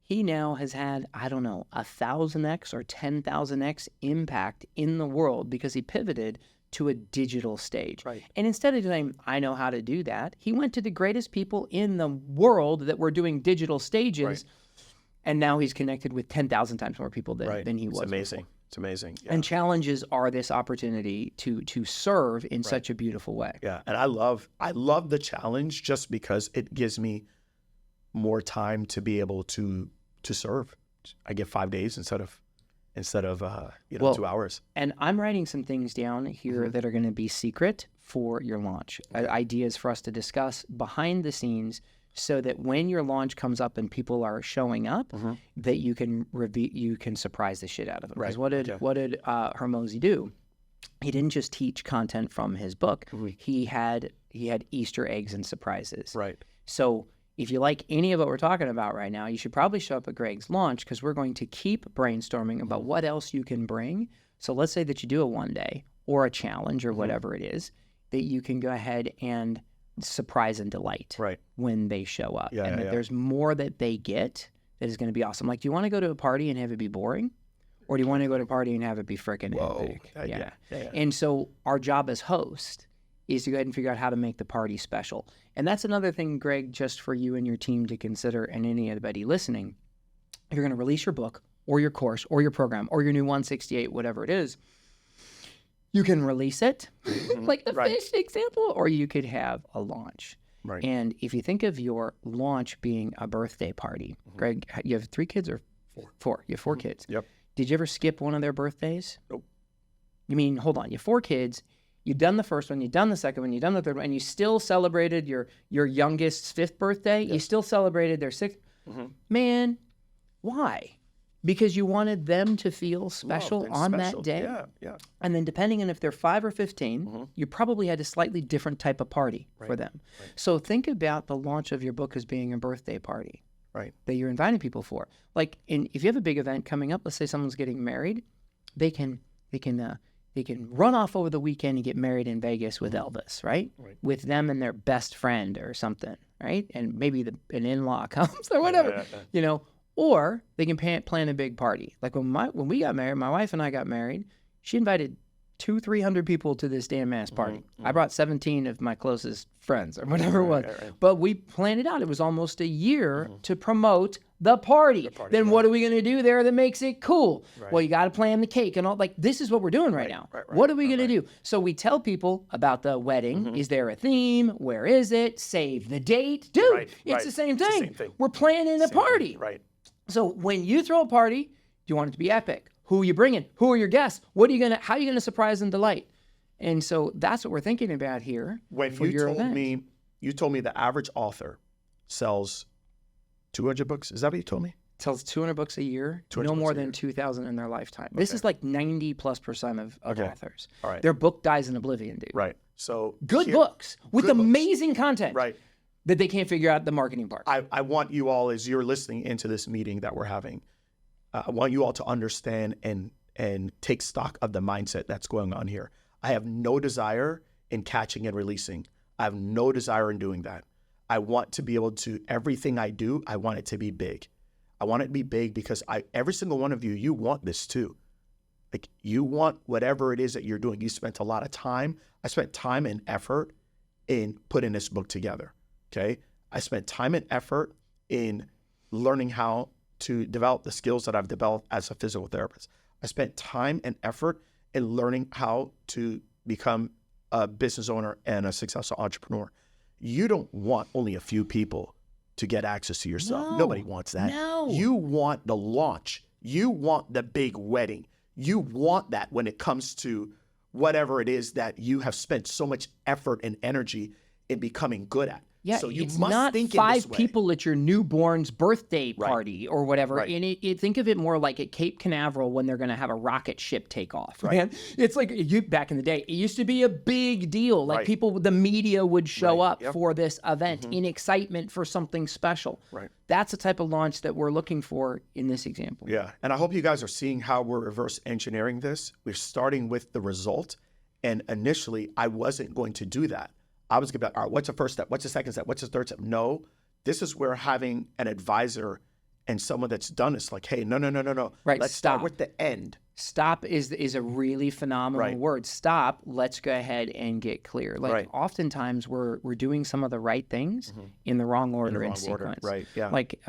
He now has had, I don't know, 1,000x or 10,000x impact in the world because he pivoted to a digital stage. Right. And instead of saying, I know how to do that, he went to the greatest people in the world that were doing digital stages. Right. And now he's connected with 10,000 times more people than he was. It's amazing. Before. It's amazing. Yeah. And challenges are this opportunity to serve in such a beautiful way. Yeah. And I love the challenge just because it gives me more time to be able to serve. I get 5 days instead of 2 hours. And I'm writing some things down here Mm-hmm. that are going to be secret for your launch. Ideas for us to discuss behind the scenes, so that when your launch comes up and people are showing up, Mm-hmm. that you can surprise the shit out of them. Because Right. what did Hormozi do? He didn't just teach content from his book. Mm-hmm. He had Easter eggs and surprises. Right. So if you like any of what we're talking about right now, you should probably show up at Greg's launch, because we're going to keep brainstorming about what else you can bring. So let's say that you do a 1 day or a challenge or whatever it is, that you can go ahead and surprise and delight Right. when they show up. Yeah, and that there's more that they get that is going to be awesome. Like, do you want to go to a party and have it be boring? Or do you want to go to a party and have it be freaking epic? Yeah. And so our job as host is to go ahead and figure out how to make the party special. And that's another thing, Greg, just for you and your team to consider, and anybody listening. If you're going to release your book or your course or your program or your new 168, whatever it is, you can release it, like the fish example, or you could have a launch. Right. And if you think of your launch being a birthday party, Greg, you have 3 kids or 4? You have 4 kids. Yep. Did you ever skip one of their birthdays? Nope. You mean, hold on, you have 4 kids, you've done the first one, you've done the second one, you've done the third one, and you still celebrated your youngest's 5th birthday? You still celebrated their 6th? Man, why? Because you wanted them to feel special and on special. that day? Yeah. And then depending on if they're 5 or 15, you probably had a slightly different type of party for them. So think about the launch of your book as being a birthday party. Right. That you're inviting people for. Like, if you have a big event coming up, let's say someone's getting married, they can run off over the weekend and get married in Vegas with Elvis, right? With them and their best friend or something, right? And maybe an in-law comes or whatever, Or they can plan a big party. Like when we got married, my wife and I got married, she invited 200-300 people to this damn ass party. I brought 17 of my closest friends or whatever it was. But we planned it out. It was almost a year to promote the party. Then what are we going to do there that makes it cool? Well, you got to plan the cake and all. Like, this is what we're doing right now. What are we going to do? So we tell people about the wedding. Is there a theme? Where is it? Save the date. Dude, it's the same thing. We're planning a party. Right. So when you throw a party, do you want it to be epic? Who are you bringing? Who are your guests? How are you going to surprise and delight? And so that's what we're thinking about here. When for your event. you told me the average author sells 200 books. Is that what you told me? Sells 200 books a year, 200 no books more a than year. 2,000 in their lifetime. This is like 90+% of Okay. authors. All right. Their book dies in oblivion, dude. Right. So Good books with good books. amazing content Right. that they can't figure out the marketing part. I want you all, as you're listening into this meeting that we're having, I want you all to understand and take stock of the mindset that's going on here. I have no desire in catching and releasing. I have no desire in doing that. I want to be able to, everything I do, I want it to be big. I want it to be big because every single one of you, you want this too. Like, you want whatever it is that you're doing. You spent a lot of time. I spent time and effort in putting this book together. Okay. I spent time and effort in learning how to develop the skills that I've developed as a physical therapist. I spent time and effort in learning how to become a business owner and a successful entrepreneur. You don't want only a few people to get access to your stuff. No. Nobody wants that. No. You want the launch. You want the big wedding. You want that when it comes to whatever it is that you have spent so much effort and energy in becoming good at. Yeah, so you it's must not think 5 in this way. people at your newborn's birthday party or whatever. Right. And think of it more like at Cape Canaveral when they're going to have a rocket ship take off. Right. Man, it's like back in the day, it used to be a big deal. Like people, the media would show up for this event in excitement for something special. Right. That's the type of launch that we're looking for in this example. Yeah, and I hope you guys are seeing how we're reverse engineering this. We're starting with the result, and initially I wasn't going to do that. I was going to be like, all right, what's the first step? What's the second step? What's the third step? No, this is where having an advisor and someone that's done this, like, hey, no. Right, Let's stop. start with the end. Stop is a really phenomenal word. Stop. Let's go ahead and get clear. Like oftentimes we're doing some of the right things in the wrong order and sequence. Right. Yeah. Like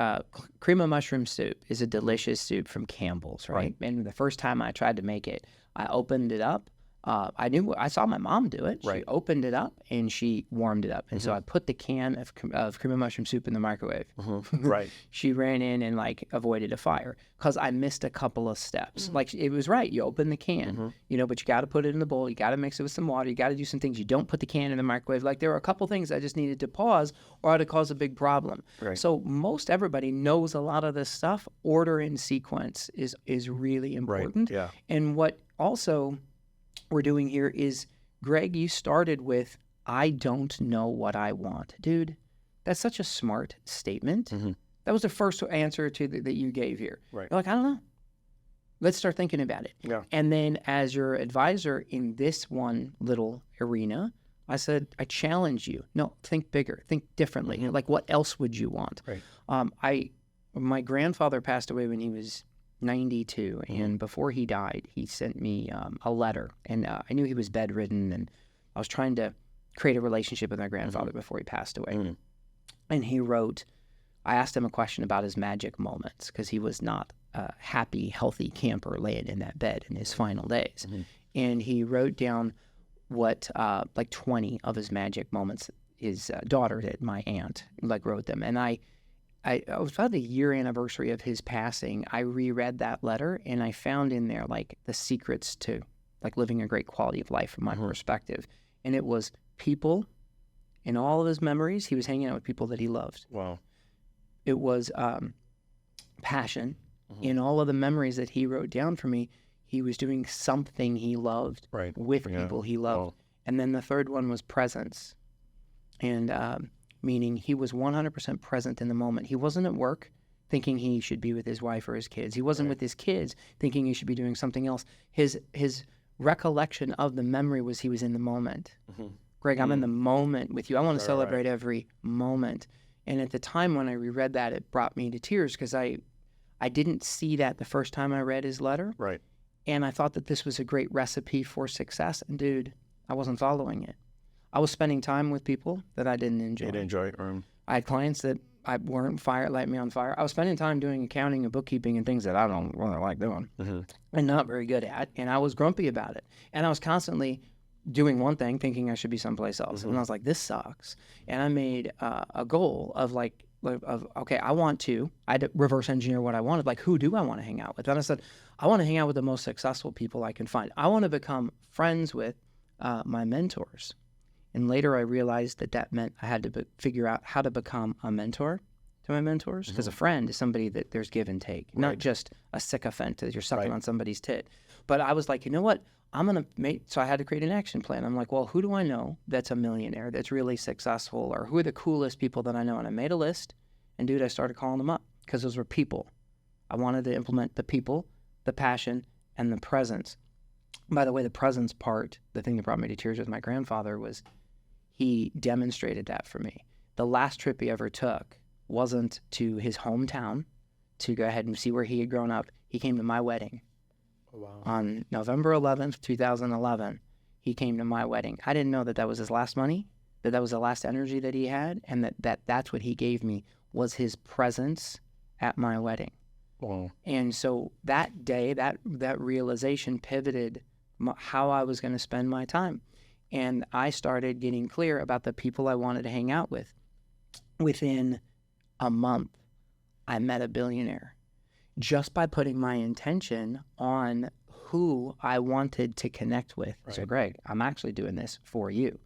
cream of mushroom soup is a delicious soup from Campbell's, right? And the first time I tried to make it, I opened it up. I saw my mom do it. She Right. opened it up and she warmed it up. And so I put the can of cream of mushroom soup in the microwave. Right. She ran in and like avoided a fire because I missed a couple of steps. Like it was right. You open the can, you know, but you got to put it in the bowl. You got to mix it with some water. You got to do some things. You don't put the can in the microwave. Like there were a couple things I just needed to pause or I'd cause a big problem. Right. So most everybody knows a lot of this stuff. Order and sequence is really important. Yeah. And what also we're doing here is, Greg, you started with, I don't know what I want. Dude, that's such a smart statement. That was the first answer to that you gave here. Right. You're like, I don't know. Let's start thinking about it. Yeah. And then as your advisor in this one little arena, I said, I challenge you. No, think bigger, think differently. Like, what else would you want? Right. My grandfather passed away when he was 92, and before he died, he sent me a letter, and I knew he was bedridden, and I was trying to create a relationship with my grandfather before he passed away. And he wrote, I asked him a question about his magic moments, because he was not a happy, healthy camper laying in that bed in his final days. And he wrote down what, like 20 of his magic moments. His daughter did, my aunt, like wrote them. And I was about the year anniversary of his passing. I reread that letter and I found in there like the secrets to like living a great quality of life from my perspective. And it was people in all of his memories. He was hanging out with people that he loved. Wow. It was passion. In all of the memories that he wrote down for me, he was doing something he loved Right. with Yeah. people he loved. Wow. And then the third one was presence. And meaning he was 100% present in the moment. He wasn't at work thinking he should be with his wife or his kids. He wasn't with his kids thinking he should be doing something else. His recollection of the memory was he was in the moment. Greg, I'm in the moment with you. I want to celebrate every moment. And at the time when I reread that, it brought me to tears because I didn't see that the first time I read his letter. Right. And I thought that this was a great recipe for success. And dude, I wasn't following it. I was spending time with people that I didn't enjoy. You didn't enjoy it. I had clients that I weren't light me on fire. I was spending time doing accounting and bookkeeping and things that I don't really like doing and not very good at. And I was grumpy about it. And I was constantly doing one thing, thinking I should be someplace else. And I was like, this sucks. And I made a goal of okay, I had to reverse engineer what I wanted. Like, who do I want to hang out with? And I said, I want to hang out with the most successful people I can find. I want to become friends with my mentors. And later I realized that meant I had to figure out how to become a mentor to my mentors. Because a friend is somebody that there's give and take, not just a sycophant that you're sucking on somebody's tit. But I was like, you know what? So I had to create an action plan. I'm like, well, who do I know that's a millionaire, that's really successful, or who are the coolest people that I know? And I made a list, and dude, I started calling them up because those were people. I wanted to implement the people, the passion, and the presence. By the way, the presence part, the thing that brought me to tears with my grandfather was he demonstrated that for me. The last trip he ever took wasn't to his hometown to go ahead and see where he had grown up. He came to my wedding. On November 11th, 2011, he came to my wedding. I didn't know that was his last money, that was the last energy that he had, and that's what he gave me was his presence at my wedding. Wow. And so that day, that realization pivoted how I was going to spend my time. And I started getting clear about the people I wanted to hang out with. Within a month, I met a billionaire just by putting my intention on who I wanted to connect with. Right. So, Greg, I'm actually doing this for you.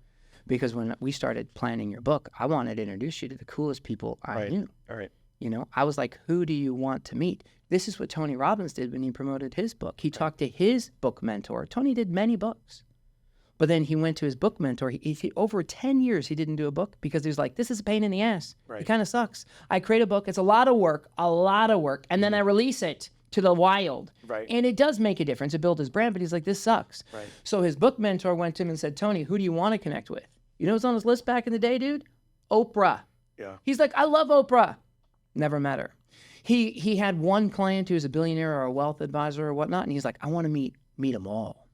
Because when we started planning your book, I wanted to introduce you to the coolest people I knew. All right. You know, I was like, who do you want to meet? This is what Tony Robbins did when he promoted his book. He talked to his book mentor. Tony did many books. But then he went to his book mentor. He over 10 years, he didn't do a book because he was like, this is a pain in the ass. Right. It kind of sucks. I create a book. It's a lot of work. And then I release it to the wild. Right. And it does make a difference. It built his brand, but he's like, this sucks. Right. So his book mentor went to him and said, Tony, who do you want to connect with? You know what's on his list back in the day, dude? Oprah. Yeah. He's like, I love Oprah. Never met her. He had one client who's a billionaire or a wealth advisor or whatnot, and he's like, I want to meet them all.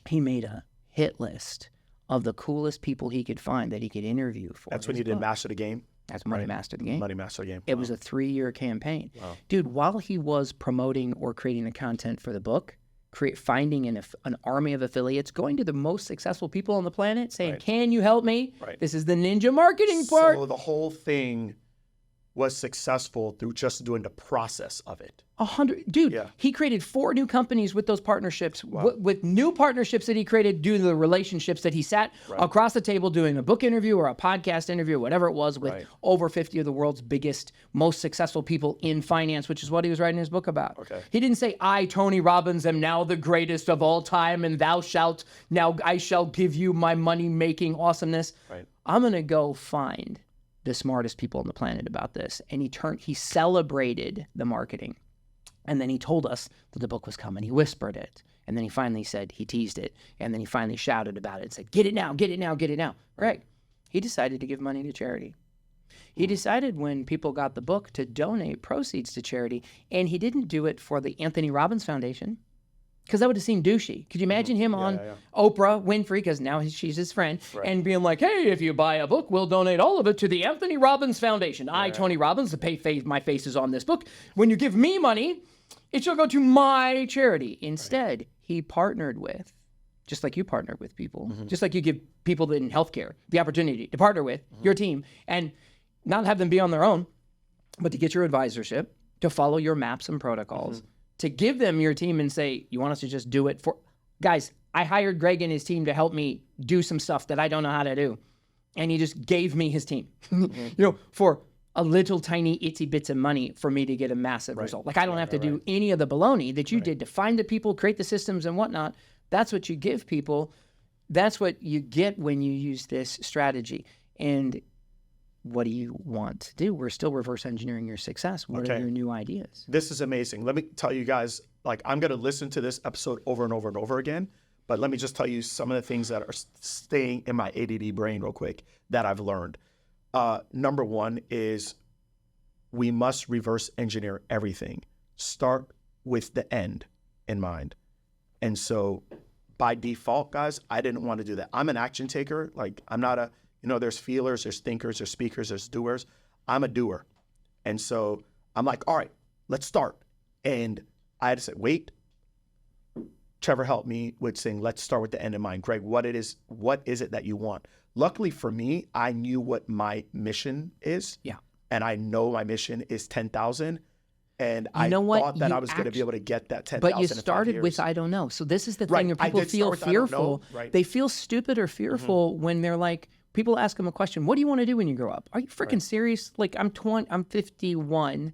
He made a hit list of the coolest people he could find that he could interview for. That's when he did Master the Game? That's Money Master the Game. Money Master the Game. It was a 3-year campaign. Wow. Dude, while he was promoting or creating the content for the book, finding an army of affiliates, going to the most successful people on the planet, saying, "Can you help me?" Right. This is the ninja marketing part. So the whole thing was successful through just doing the process of it. 100, dude. Yeah. He created 4 new companies with those partnerships, with new partnerships that he created due to the relationships that he sat across the table doing a book interview or a podcast interview, whatever it was, with over 50 of the world's biggest, most successful people in finance, which is what he was writing his book about. Okay. He didn't say, "I, Tony Robbins, am now the greatest of all time, and I shall give you my money-making awesomeness." Right. I'm gonna go find the smartest people on the planet about this. And he celebrated the marketing. And then he told us that the book was coming. He whispered it. And then he finally said, he teased it. And then he finally shouted about it and said, "Get it now, get it now, get it now." Greg, he decided to give money to charity. He decided when people got the book to donate proceeds to charity. And he didn't do it for the Anthony Robbins Foundation, because that would have seemed douchey. Could you imagine him on Oprah Winfrey, because now she's his friend, and being like, "Hey, if you buy a book, we'll donate all of it to the Anthony Robbins Foundation. I, Tony Robbins, my face is on this book. When you give me money, it shall go to my charity." Instead, he partnered with, just like you partner with people, just like you give people in healthcare the opportunity to partner with your team and not have them be on their own, but to get your advisorship, to follow your maps and protocols, to give them your team and say, "You want us to just do it for..." Guys, I hired Greg and his team to help me do some stuff that I don't know how to do. And he just gave me his team, for a little tiny itsy bits of money for me to get a massive result. Like, I don't have to do any of the baloney that you did to find the people, create the systems and whatnot. That's what you give people. That's what you get when you use this strategy. And what do you want to do? We're still reverse engineering your success. What are your new ideas? This is amazing. Let me tell you guys, like, I'm going to listen to this episode over and over and over again, but let me just tell you some of the things that are staying in my ADD brain real quick that I've learned. Number one is we must reverse engineer everything. Start with the end in mind. And so by default, guys, I didn't want to do that. I'm an action taker. Like, I'm not there's feelers, there's thinkers, there's speakers, there's doers. I'm a doer. And so I'm like, all right, let's start. And I had to say, wait. Trevor helped me with saying, let's start with the end in mind. Greg, what is it that you want? Luckily for me, I knew what my mission is. Yeah. And I know my mission is 10,000. And I thought that I was going to be able to get that 10,000 But you started with, I don't know. So this is the thing where people feel fearful. They feel stupid or fearful when they're like, people ask them a question, "What do you want to do when you grow up?" Are you freaking serious? Like, I'm 51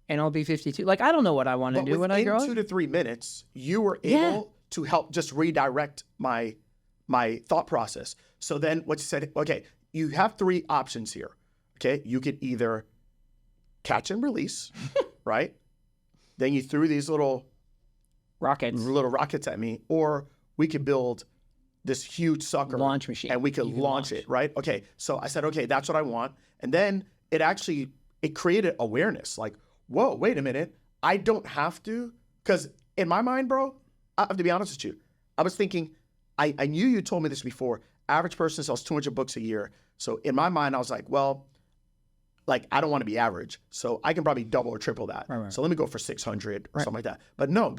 and I'll be 52. Like, I don't know what I want to do when I grow up. Within 2 to 3 minutes, you were able to help just redirect my thought process. So then what you said, okay, you have 3 options here. Okay, you could either catch and release, right? Then you threw these little rockets at me, or we could build this huge sucker launch machine, and we could launch it, right? Okay, so I said, okay, that's what I want. And then it created awareness. Like, whoa, wait a minute. I don't have to, because in my mind, bro, I have to be honest with you. I was thinking, I knew you told me this before, average person sells 200 books a year. So in my mind, I was like, well, like, I don't want to be average. So I can probably double or triple that. Right. So let me go for 600 or something like that. But no,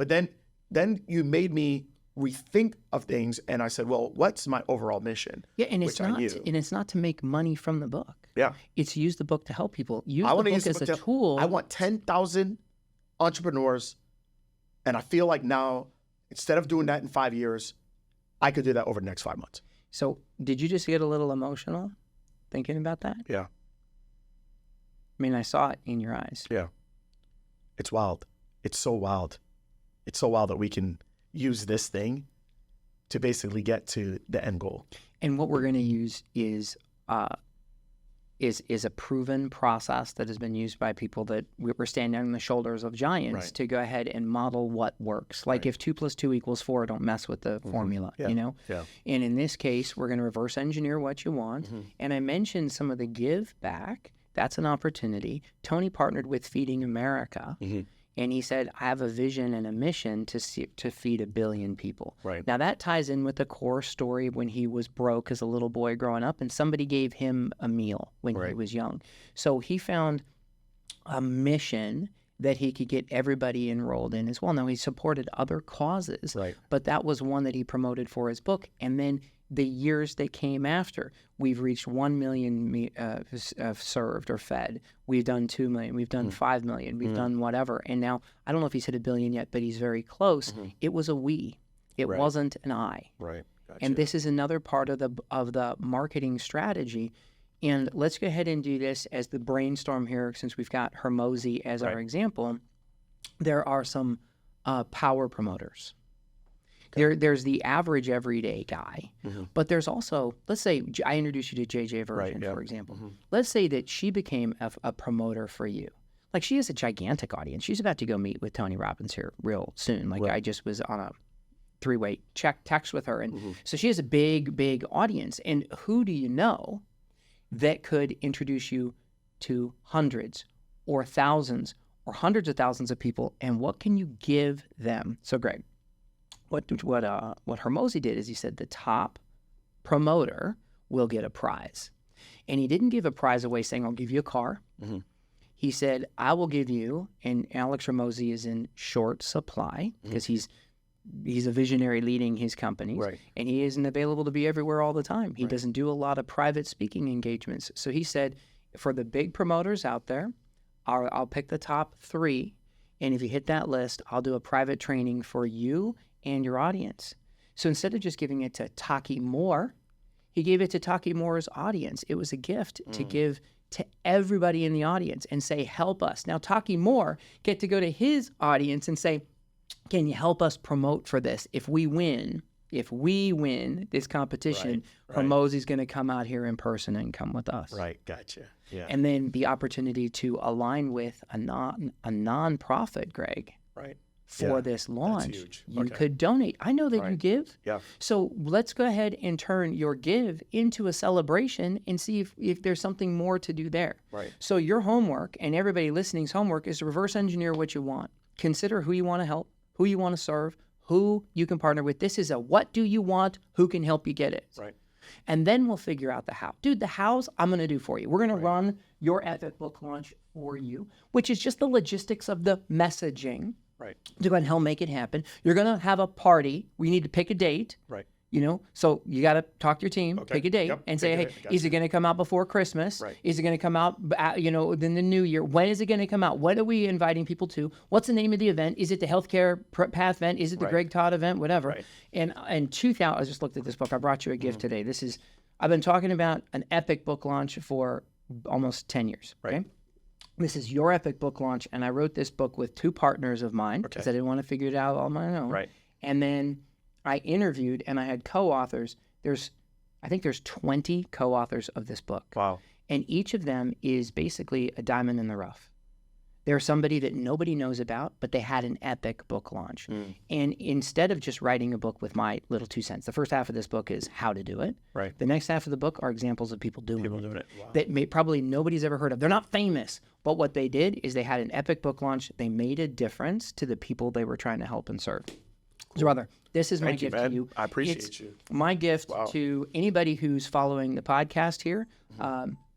then you made me rethink of things, and I said, well, what's my overall mission? Yeah, and it's not to make money from the book. Yeah. It's use the book to help people. Use the book as a tool. I want 10,000 entrepreneurs, and I feel like now, instead of doing that in 5 years, I could do that over the next 5 months. So did you just get a little emotional thinking about that? Yeah. I mean, I saw it in your eyes. Yeah. It's wild. It's so wild. It's so wild that we can use this thing to basically get to the end goal. And what we're going to use is a proven process that has been used by people that we're standing on the shoulders of giants to go ahead and model what works. Like, if 2 + 2 = 4, don't mess with the formula, you know? Yeah. And in this case, we're going to reverse engineer what you want. And I mentioned some of the give back. That's an opportunity. Tony partnered with Feeding America. And he said, I have a vision and a mission to feed 1 billion people. Right. Now, that ties in with the core story when he was broke as a little boy growing up, and somebody gave him a meal when he was young. So he found a mission that he could get everybody enrolled in as well. Now, he supported other causes, Right. but that was one that he promoted for his book. And then the years that came after, we've reached 1 million served or fed. We've done 2 million. We've done 5 million. We've done whatever. And now, I don't know if he's hit 1 billion yet, but he's very close. It was a we. It wasn't an I. Right. Gotcha. And this is another part of the marketing strategy. And let's go ahead and do this as the brainstorm here, since we've got Hermosi as our example. There are some power promoters. There's the average everyday guy, but there's also, let's say I introduce you to JJ Virgin, for example. Let's say that she became a promoter for you. Like, she has a gigantic audience. She's about to go meet with Tony Robbins here real soon. Like, I just was on a 3-way text with her. And so she has a big audience. And who do you know that could introduce you to hundreds or thousands or hundreds of thousands of people? And what can you give them? So, Greg, what Hermosi did is he said the top promoter will get a prize. And he didn't give a prize away saying, I'll give you a car. He said, I will give you, and Alex Hermosi is in short supply because he's a visionary leading his companies, and he isn't available to be everywhere all the time. He doesn't do a lot of private speaking engagements. So he said, for the big promoters out there, I'll pick the top 3, and if you hit that list, I'll do a private training for you and your audience. So instead of just giving it to Taki Moore, he gave it to Taki Moore's audience. It was a gift to give to everybody in the audience and say, help us. Now, Taki Moore get to go to his audience and say, can you help us promote for this? If we win this competition, Hermosi's going to come out here in person and come with us. Right. Gotcha. Yeah. And then the opportunity to align with a nonprofit, Greg. Right. For this launch, That's huge. you could donate. I know that you give. Yeah. So let's go ahead and turn your give into a celebration and see if there's something more to do there. Right. So your homework, and everybody listening's homework, is to reverse engineer what you want. Consider who you want to help, who you want to serve, who you can partner with. This is a what do you want, who can help you get it. Right. And then we'll figure out the how. Dude, the hows I'm going to do for you. We're going to run your epic book launch for you, which is just the logistics of the messaging. Right. To go ahead and help make it happen. You're going to have a party. We need to pick a date. Right. So you got to talk to your team, pick a date, and say, hey, Gotcha. is it going to come out before Christmas? Right. Is it going to come out, within the new year? When is it going to come out? What are we inviting people to? What's the name of the event? Is it the healthcare path event? Is it the Greg Todd event? Whatever. Right. And 2000, I just looked at this book. I brought you a gift today. I've been talking about an epic book launch for almost 10 years. Right. Okay? This is your epic book launch, and I wrote this book with 2 partners of mine because I didn't want to figure it out on my own. Right. And then I interviewed, and I had co-authors. I think there's 20 co-authors of this book. Wow. And each of them is basically a diamond in the rough. They're somebody that nobody knows about, but they had an epic book launch. And instead of just writing a book with my little 2 cents, the first half of this book is how to do it. Right. The next half of the book are examples of people doing it. Wow. That probably nobody's ever heard of. They're not famous, but what they did is they had an epic book launch. They made a difference to the people they were trying to help and serve. So brother, this is my gift to you. I appreciate It's you. My gift to anybody who's following the podcast here.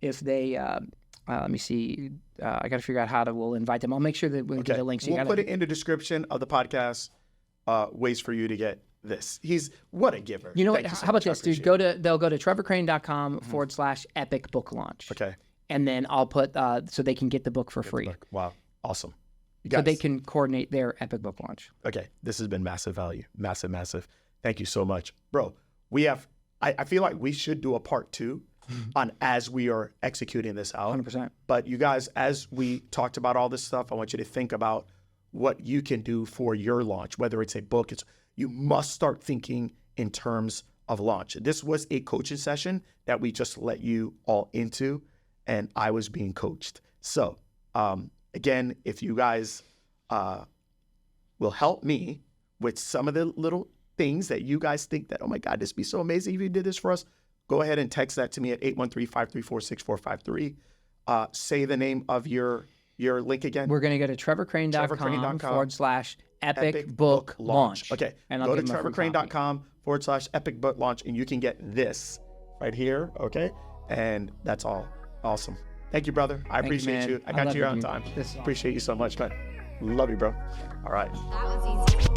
If they, let me see, I got to figure out we'll invite them. I'll make sure that we'll get a link. So we'll put it in the description of the podcast. Ways for you to get this. What a giver. You know what? Thank you so How about much. this, dude? They'll go to trevorcrane.com/epic book launch. Okay. And then I'll put so they can get the book for free. Wow. Awesome. So they can coordinate their epic book launch. Okay. This has been massive value. Massive. Thank you so much. Bro, I feel like we should do a part 2 on as we are executing this out. 100%. But you guys, as we talked about all this stuff, I want you to think about what you can do for your launch, whether it's a book, you must start thinking in terms of launch. This was a coaching session that we just let you all into, and I was being coached. So, again, if you guys will help me with some of the little things that you guys think that, oh my God, this would be so amazing if you did this for us, go ahead and text that to me at 813-534-6453. Say the name of your link again. We're going to go to trevorcrane.com/epic book launch. Okay. And go to trevorcrane.com/epic book launch, and you can get this right here. Okay. And that's all. Awesome. Thank you, brother. I appreciate you. I got you here on time. Appreciate you so much, man. Love you, bro. All right. That was easy.